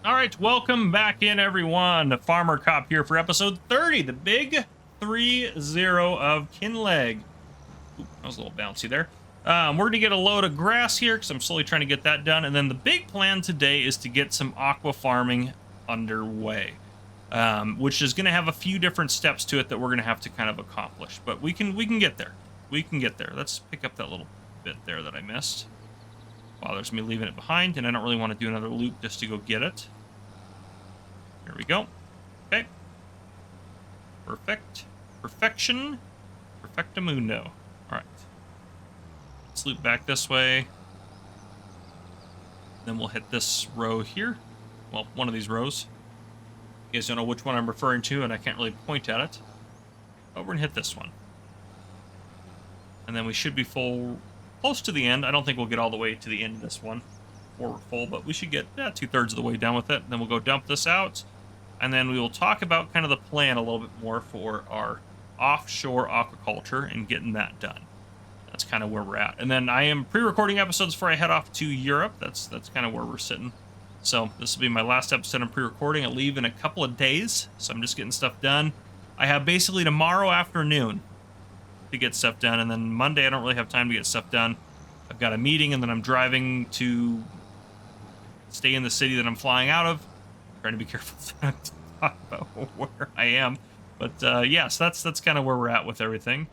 All right, welcome back in, everyone. Farmer Cop here for episode 30, the big 30 of Kinlaig. Ooh, that was a little bouncy there. We're going to get a load of grass here because I'm slowly trying to get that done. And then the big plan today is to get some aqua farming underway, which is going to have a few different steps to it that we're going to have to kind of accomplish. But we can get there. We can get there. Let's pick up that little bit there that I missed. Bothers me leaving it behind, and I don't really want to do another loop just to go get it. Here we go. Okay. Perfect. Perfection. Perfectamundo. Alright. Let's loop back this way. Then we'll hit this row here. Well, one of these rows. You guys don't know which one I'm referring to, and I can't really point at it. But we're going to hit this one. And then we should be full... close to the end. I don't think we'll get all the way to the end of this one before we're full, but we should get 2/3 of the way done with it. Then we'll go dump this out, and then we will talk about kind of the plan a little bit more for our offshore aquaculture and getting that done. That's kind of where we're at. And then I am pre-recording episodes before I head off to Europe. That's kind of where we're sitting. So this will be my last episode I'm pre-recording. I leave in a couple of days, so I'm just getting stuff done. I have basically tomorrow afternoon to get stuff done, and then Monday I don't really have time to get stuff done. I've got a meeting, and then I'm driving to stay in the city that I'm flying out of. I'm trying to be careful not to talk about where I am, but yes, that's kind of where we're at with everything.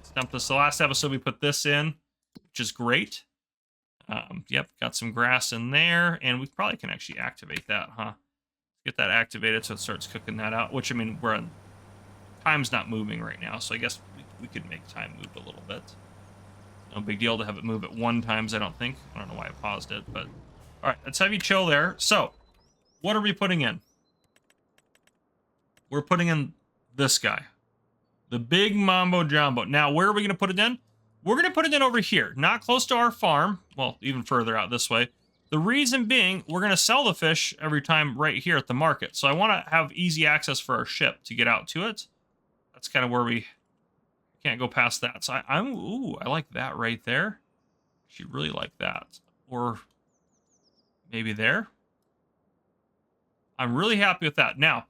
Let's dump this. The last episode we put this in, which is great. Yep, got some grass in there, and we probably can actually activate that, huh? Get that activated so it starts cooking that out. Which, I mean, we're on time's not moving right now, so I guess we could make time move a little bit. No big deal to have it move at 1 times, I don't think. I don't know why I paused it, but... Alright, let's have you chill there. So, what are we putting in? We're putting in this guy. The big Mambo Jumbo. Now, where are we going to put it in? We're going to put it in over here. Not close to our farm. Well, even further out this way. The reason being, we're going to sell the fish every time right here at the market. So I want to have easy access for our ship to get out to it. That's kind of where we... can't go past that. So I like that right there. She really like that. Or maybe there. I'm really happy with that. Now,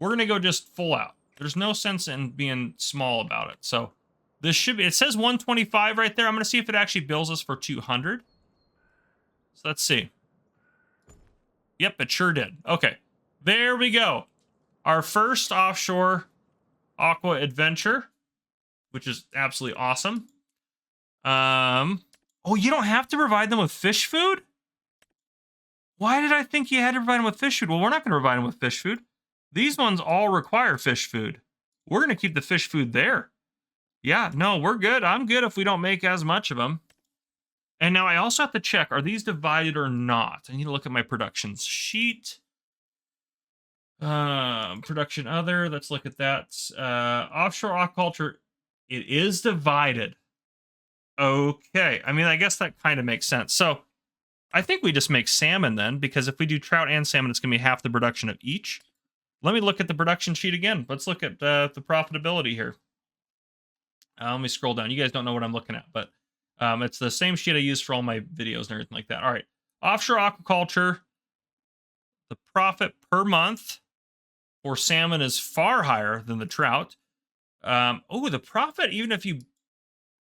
we're going to go just full out. There's no sense in being small about it. So this should be, it says 125 right there. I'm going to see if it actually bills us for 200. So let's see. Yep, it sure did. Okay. There we go. Our first offshore aqua adventure, which is absolutely awesome. Oh, you don't have to provide them with fish food? Why did I think you had to provide them with fish food? Well, we're not going to provide them with fish food. These ones all require fish food. We're going to keep the fish food there. Yeah, no, we're good. I'm good if we don't make as much of them. And now I also have to check, are these divided or not? I need to look at my productions sheet. Production other, let's look at that. Offshore aquaculture, it is divided. Okay, I mean, I guess that kind of makes sense. So I think we just make salmon then, because if we do trout and salmon, it's going to be half the production of each. Let me look at the production sheet again. Let's look at the profitability here. Let me scroll down. You guys don't know what I'm looking at, but it's the same sheet I use for all my videos and everything like that. All right, offshore aquaculture, the profit per month for salmon is far higher than the trout. Oh, the profit, even if you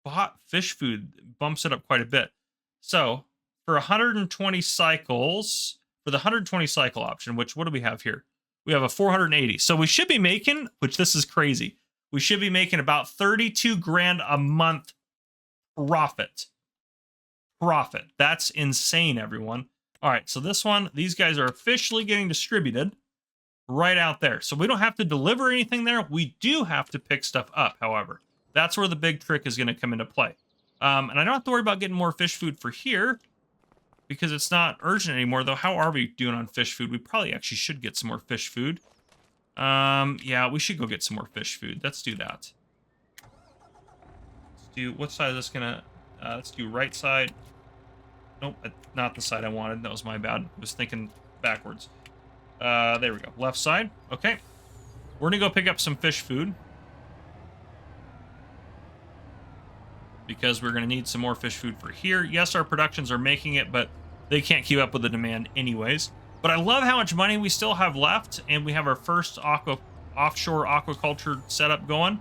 bought fish food, bumps it up quite a bit. So for 120 cycles, for the 120 cycle option, which what do we have here? We have a 480. So we should be making, which this is crazy, we should be making about 32 grand a month profit. Profit. That's insane, everyone. All right, so this one, these guys are officially getting distributed right out there. So we don't have to deliver anything there. We do have to pick stuff up, however. That's where the big trick is going to come into play. And I don't have to worry about getting more fish food for here because it's not urgent anymore, though. How are we doing on fish food? We probably actually should get some more fish food. Yeah, we should go get some more fish food. Let's do that. Let's do, what side is this going to... let's do right side. Nope, not the side I wanted. That was my bad. I was thinking backwards. There we go. Left side. Okay. We're going to go pick up some fish food. Because we're going to need some more fish food for here. Yes, our productions are making it, but they can't keep up with the demand anyways. But I love how much money we still have left, and we have our first offshore aquaculture setup going.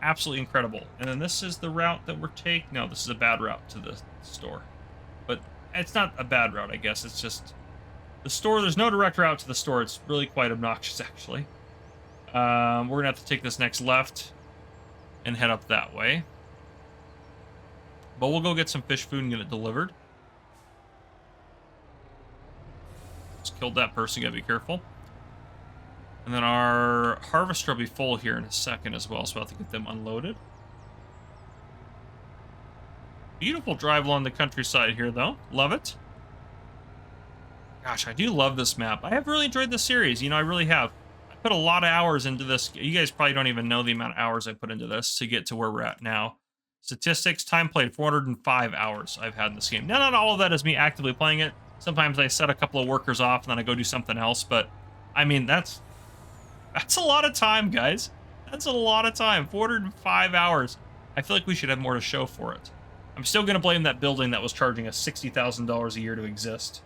Absolutely incredible. And then this is the route that we're taking. No, this is a bad route to the store. But it's not a bad route, I guess. It's just the store. There's no direct route to the store. It's really quite obnoxious, actually. We're going to have to take this next left and head up that way. But we'll go get some fish food and get it delivered. Just killed that person. Gotta be careful. And then our harvester will be full here in a second as well, so we'll have to get them unloaded. Beautiful drive along the countryside here, though. Love it. Gosh, I do love this map. I have really enjoyed this series. You know, I really have. I put a lot of hours into this. You guys probably don't even know the amount of hours I put into this to get to where we're at now. Statistics, time played, 405 hours I've had in this game. Now, not all of that is me actively playing it. Sometimes I set a couple of workers off and then I go do something else. But, I mean, that's a lot of time, guys. That's a lot of time. 405 hours. I feel like we should have more to show for it. I'm still going to blame that building that was charging us $60,000 a year to exist.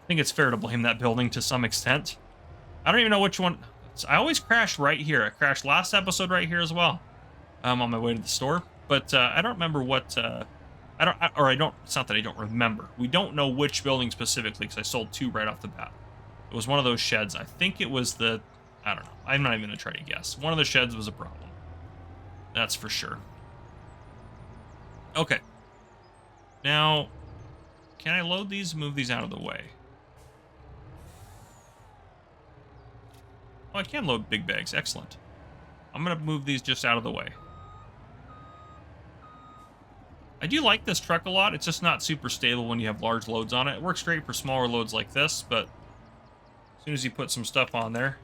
I think it's fair to blame that building to some extent. I don't even know which one. I always crash right here. I crashed last episode right here as well. I'm on my way to the store. But I don't remember what... it's not that I don't remember. We don't know which building specifically because I sold two right off the bat. It was one of those sheds. I think it was the... I don't know. I'm not even going to try to guess. One of the sheds was a problem. That's for sure. Okay. Now, can I load these, move these out of the way? Oh, I can load big bags. Excellent. I'm going to move these just out of the way. I do like this truck a lot. It's just not super stable when you have large loads on it. It works great for smaller loads like this, but as soon as you put some stuff on there,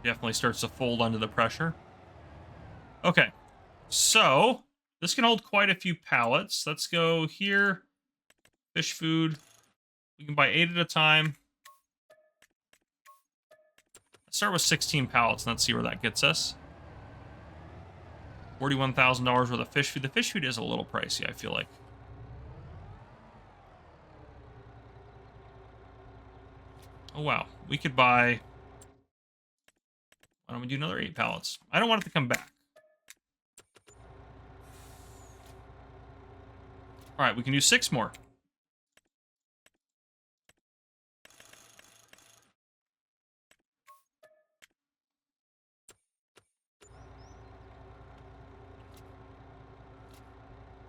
it definitely starts to fold under the pressure. Okay, so this can hold quite a few pallets. Let's go here. Fish food. We can buy 8 at a time. Let's start with 16 pallets and let's see where that gets us. $41,000 worth of fish food. The fish food is a little pricey, I feel like. Oh, wow. We could buy... Why don't we do another 8 pallets? I don't want it to come back. All right, we can do 6 more.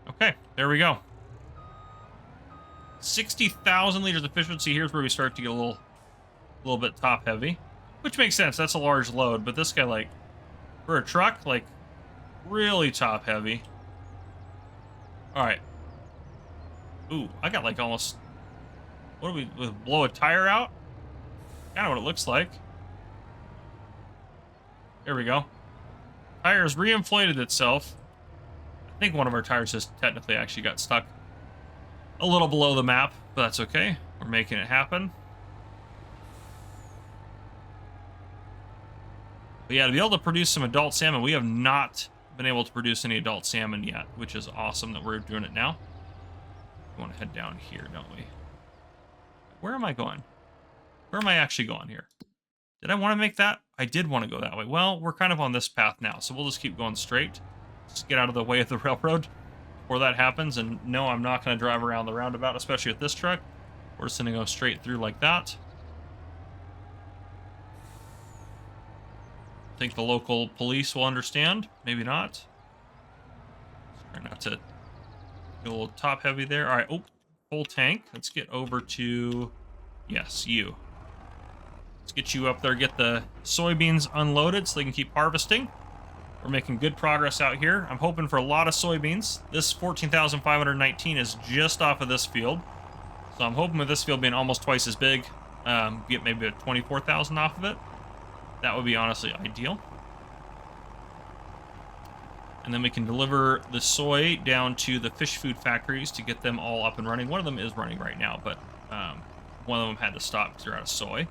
Okay, there we go. 60,000 liters of efficiency. Here's where we start to get a little bit top heavy, which makes sense. That's a large load, but this guy, like, for a truck, like, really top heavy. All right. Ooh, I got like almost. What do we blow a tire out? Kind of what it looks like. There we go. Tire's reinflated itself. I think one of our tires just technically actually got stuck a little below the map, but that's okay. We're making it happen. But yeah, to be able to produce some adult salmon, we have not been able to produce any adult salmon yet, which is awesome that we're doing it now. We want to head down here, don't we? Where am I going? Where am I actually going here? Did I want to make that? I did want to go that way. Well, we're kind of on this path now, so we'll just keep going straight. Just get out of the way of the railroad before that happens. And no, I'm not going to drive around the roundabout, especially with this truck. We're just going to go straight through like that. I think the local police will understand. Maybe not. Try not to get a little top heavy there. All right. Oh, full tank. Let's get over to... Yes, you. Let's get you up there. Get the soybeans unloaded so they can keep harvesting. We're making good progress out here. I'm hoping for a lot of soybeans. This 14,519 is just off of this field. So I'm hoping with this field being almost twice as big, get maybe a 24,000 off of it. That would be honestly ideal. And then we can deliver the soy down to the fish food factories to get them all up and running. One of them is running right now, but one of them had to stop because they're out of soy.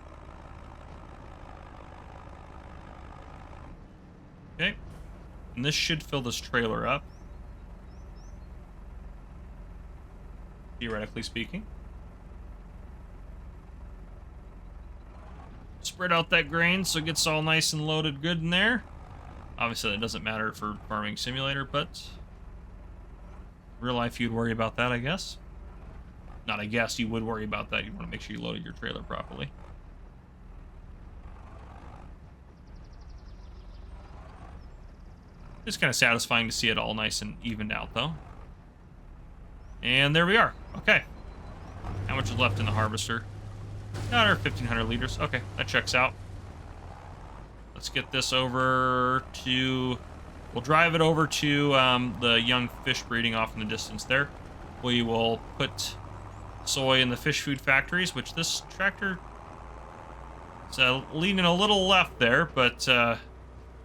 Okay. And this should fill this trailer up. Theoretically speaking. spread out that grain so it gets all nice and loaded good in there. Obviously, that doesn't matter for Farming Simulator, but real life, you'd worry about that, I guess. Not I guess, you would worry about that. You want to make sure you loaded your trailer properly. It's kind of satisfying to see it all nice and evened out, though. And there we are. Okay. How much is left in the harvester? Another 1,500 liters. Okay, that checks out. Let's get this over to... We'll drive it over to the young fish breeding off in the distance there. We will put soy in the fish food factories, which this tractor is leaning a little left there, but now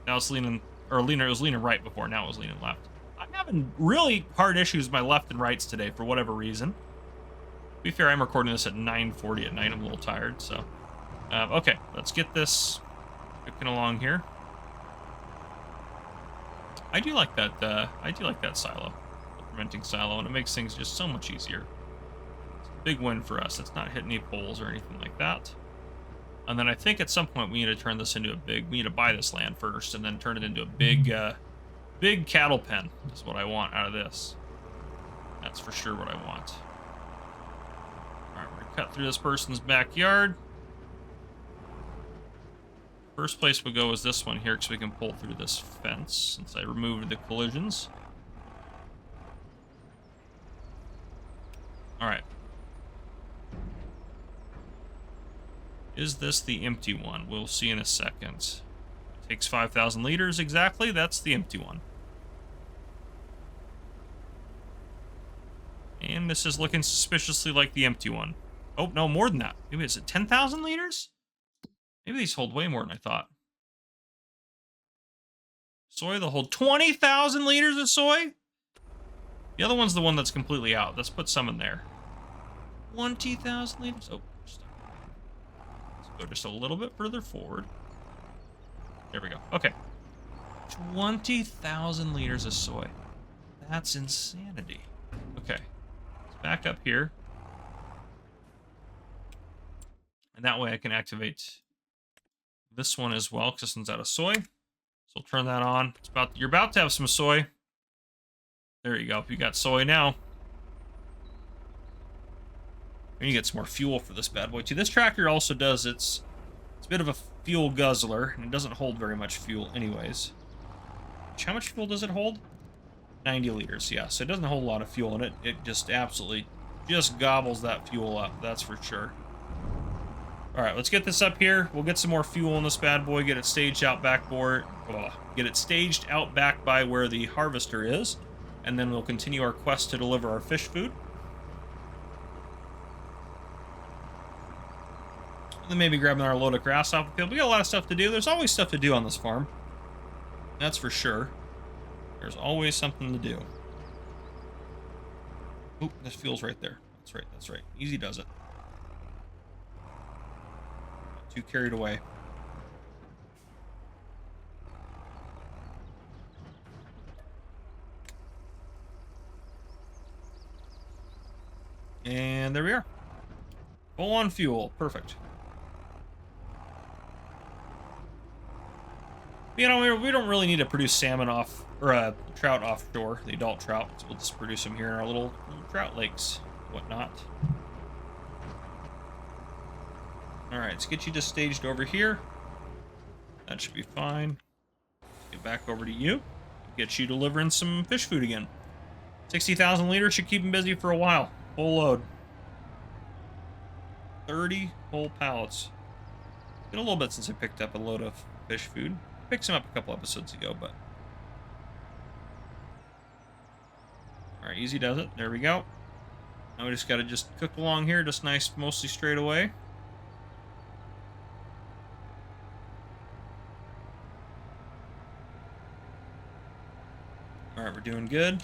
it's leaning... Or it was leaning right before, now it was leaning left. I'm having really hard issues with my left and rights today for whatever reason. To be fair, I'm recording this at 9:40 at night. I'm a little tired, so... okay, let's get this cooking along here. I do like that silo. The fermenting silo, and it makes things just so much easier. It's a big win for us. It's not hitting any poles or anything like that. And then I think at some point we need to turn this into we need to buy this land first and then turn it into a big, big cattle pen. That's what I want out of this. That's for sure what I want. All right, we're gonna cut through this person's backyard. First place we'll go is this one here because we can pull through this fence since I removed the collisions. All right. Is this the empty one? We'll see in a second. Takes 5,000 liters exactly. That's the empty one. And this is looking suspiciously like the empty one. Oh, no, more than that. Maybe is it 10,000 liters? Maybe these hold way more than I thought. Soy, they'll hold 20,000 liters of soy? The other one's the one that's completely out. Let's put some in there. 20,000 liters? Oh, go just a little bit further forward. There we go. Okay. 20,000 liters of soy. That's insanity. Okay. Let's back up here. And that way I can activate this one as well, because this one's out of soy. So we'll turn that on. You're about to have some soy. There you go. You got soy now. And you get some more fuel for this bad boy too. This tractor also does it's a bit of a fuel guzzler, and it doesn't hold very much fuel anyways. How much fuel does it hold? 90 liters, yeah. So it doesn't hold a lot of fuel in it. It just absolutely just gobbles that fuel up, that's for sure. Alright, let's get this up here. We'll get some more fuel in this bad boy, get it staged out back by where the harvester is, and then we'll continue our quest to deliver our fish food. And then maybe grab another load of grass off the field. We got a lot of stuff to do. There's always stuff to do on this farm. That's for sure. There's always something to do. Oop, this fuel's right there. That's right, that's right. Easy does it. Not too carried away. And there we are. Full on fuel. Perfect. You know, we don't really need to produce salmon off, or trout offshore, the adult trout. So we'll just produce them here in our little trout lakes, whatnot. Alright, let's get you just staged over here. That should be fine. Get back over to you. Get you delivering some fish food again. 60,000 liters should keep them busy for a while. Full load. 30 whole pallets. Been a little bit since I picked up a load of fish food. Picked some up a couple episodes ago, but... Alright, easy does it. There we go. Now we just gotta just cook along here, just nice, mostly straight away. Alright, we're doing good.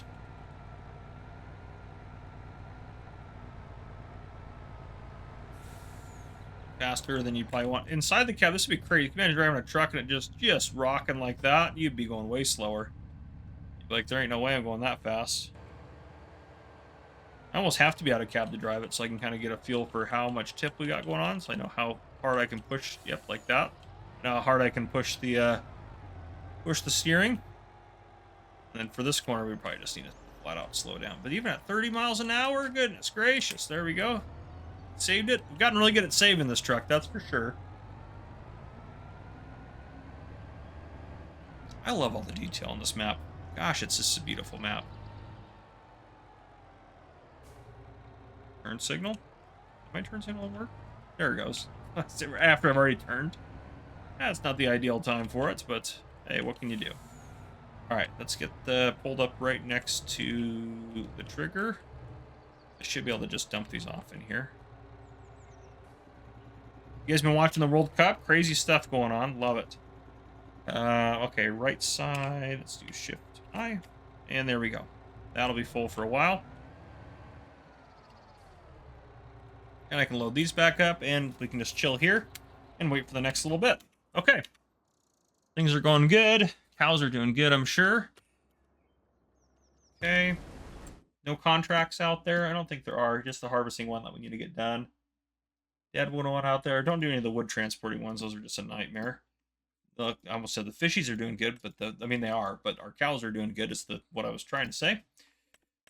Faster than you probably want. Inside the cab, this would be crazy. You can imagine driving a truck and it just rocking like that. You'd be going way slower. You'd be like, there ain't no way I'm going that fast. I almost have to be out of cab to drive it so I can kind of get a feel for how much tip we got going on, so I know how hard I can push. Yep, like that. Now how hard I can push the steering. And then for this corner, we probably just need to flat out slow down. But even at 30 miles an hour, goodness gracious, there we go. Saved it. We've gotten really good at saving this truck, that's for sure. I love all the detail on this map. Gosh, it's just a beautiful map. Turn signal? My turn signal work? There it goes. After I've already turned. That's not the ideal time for it, but hey, what can you do? Alright, let's get pulled up right next to the trigger. I should be able to just dump these off in here. You guys been watching the World Cup? Crazy stuff going on. Love it. Okay, right side. Let's do Shift I. And there we go. That'll be full for a while. And I can load these back up, and we can just chill here and wait for the next little bit. Okay. Things are going good. Cows are doing good, I'm sure. Okay. No contracts out there. I don't think there are. Just the harvesting one that we need to get done. Deadwood one out there. Don't do any of the wood transporting ones. Those are just a nightmare. I almost said the fishies are doing good, but I mean they are. But our cows are doing good. Is what I was trying to say.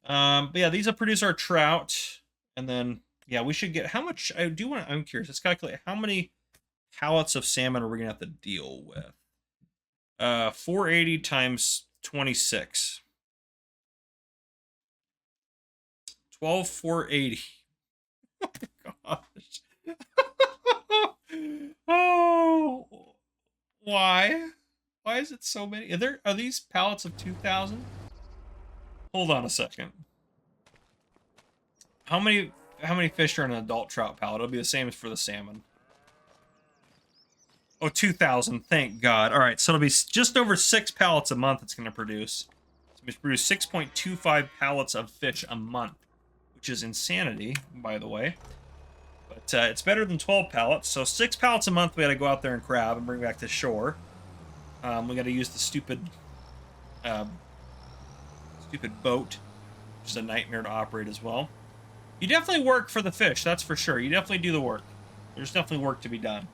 But yeah, these will produce our trout, and then yeah, we should get how much. I'm curious. Let's calculate how many pallets of salmon are we gonna have to deal with. 480 times 26. 12,480. Oh my gosh. Oh, why? Why is it so many? Are these pallets of 2,000? Hold on a second. How many fish are in an adult trout pallet? It'll be the same as for the salmon. Oh, 2,000. Thank God. All right, so it'll be just over 6 pallets a month it's going to produce. So it's produce 6.25 pallets of fish a month, which is insanity, by the way. But it's better than 12 pallets. So 6 pallets a month we got to go out there and crab and bring back to shore. We got to use the stupid boat, which is a nightmare to operate as well. You definitely work for the fish, that's for sure. You definitely do the work. There's definitely work to be done.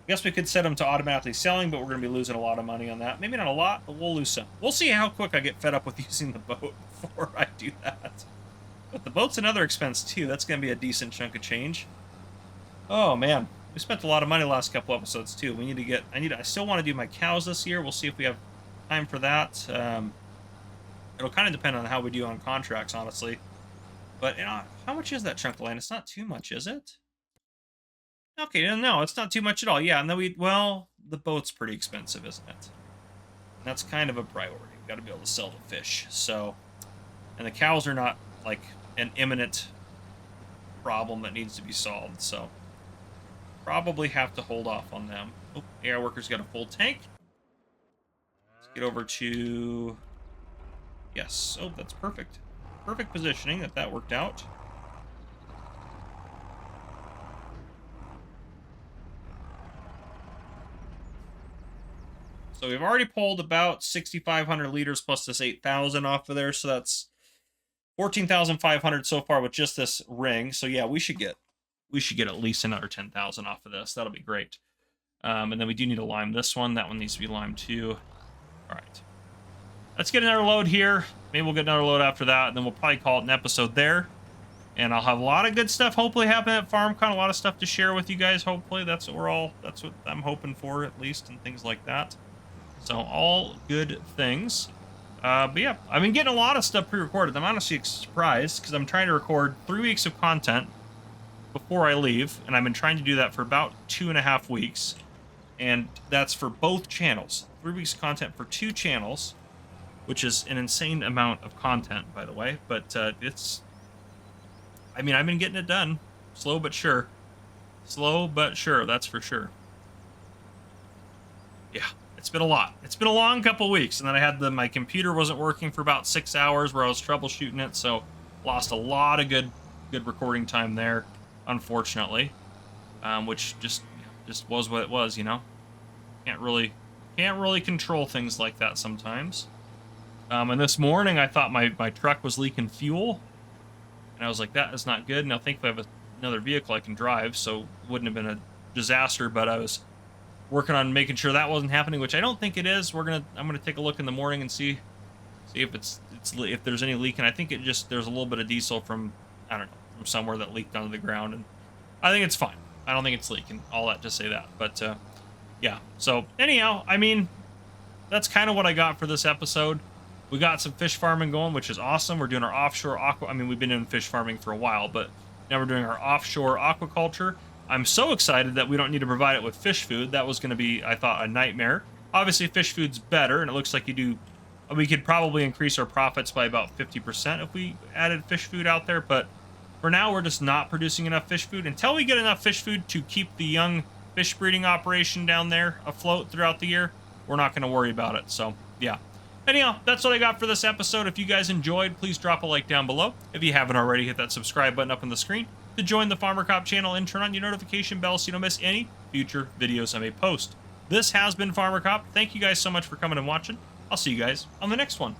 I guess we could set them to automatically selling, but we're going to be losing a lot of money on that. Maybe not a lot, but we'll lose some. We'll see how quick I get fed up with using the boat before I do that. But the boat's another expense, too. That's going to be a decent chunk of change. Oh, man. We spent a lot of money the last couple episodes, too. We need to get... I still want to do my cows this year. We'll see if we have time for that. It'll kind of depend on how we do on contracts, honestly. But, you know, how much is that chunk of land? It's not too much, is it? Okay, no, it's not too much at all. Yeah, and then well, the boat's pretty expensive, isn't it? And that's kind of a priority. We've got to be able to sell the fish. So, and the cows are not, like, an imminent problem that needs to be solved. So, probably have to hold off on them. Oh, air worker's got a full tank. Let's get over to... Yes. Oh, that's perfect. Perfect positioning. That worked out. So we've already pulled about 6,500 liters plus this 8,000 off of there. So that's 14,500 so far with just this ring. So yeah, we should get at least another 10,000 off of this. That'll be great. And then we do need to lime this one. That one needs to be limed too. All right. Let's get another load here. Maybe we'll get another load after that. And then we'll probably call it an episode there. And I'll have a lot of good stuff hopefully happen at FarmCon. A lot of stuff to share with you guys. Hopefully that's what I'm hoping for at least, and things like that. So all good things. But yeah, I've been getting a lot of stuff pre-recorded. I'm honestly surprised because I'm trying to record 3 weeks of content before I leave. And I've been trying to do that for about 2.5 weeks. And that's for both channels. 3 weeks of content for 2 channels, which is an insane amount of content, by the way. But I've been getting it done. Slow but sure. Slow but sure, that's for sure. Yeah. It's been a lot. It's been a long couple weeks, and then I had my computer wasn't working for about 6 hours where I was troubleshooting it, so lost a lot of good recording time there, unfortunately. Which just was what it was, you know. Can't really control things like that sometimes. And this morning I thought my truck was leaking fuel, and I was like, that is not good. Now thankfully I have another vehicle I can drive, so it wouldn't have been disaster, but I was working on making sure that wasn't happening, which I don't think it is. I'm gonna take a look in the morning and see if if there's any leak. And I think there's a little bit of diesel from, I don't know, from somewhere that leaked onto the ground, and I think it's fine. I don't think it's leaking. All that to say that, but yeah. So anyhow, I mean, that's kind of what I got for this episode. We got some fish farming going, which is awesome. We're doing our offshore I mean, we've been doing fish farming for a while, but now we're doing our offshore aquaculture. I'm so excited that we don't need to provide it with fish food. That was going to be, I thought, a nightmare. Obviously, fish food's better, and it looks like we could probably increase our profits by about 50% if we added fish food out there, but for now, we're just not producing enough fish food. Until we get enough fish food to keep the young fish breeding operation down there afloat throughout the year, we're not going to worry about it. So, yeah. Anyhow, that's what I got for this episode. If you guys enjoyed, please drop a like down below. If you haven't already, hit that subscribe button up on the screen to join the Farmer Cop channel and turn on your notification bell so you don't miss any future videos I may post. This has been Farmer Cop. Thank you guys so much for coming and watching. I'll see you guys on the next one.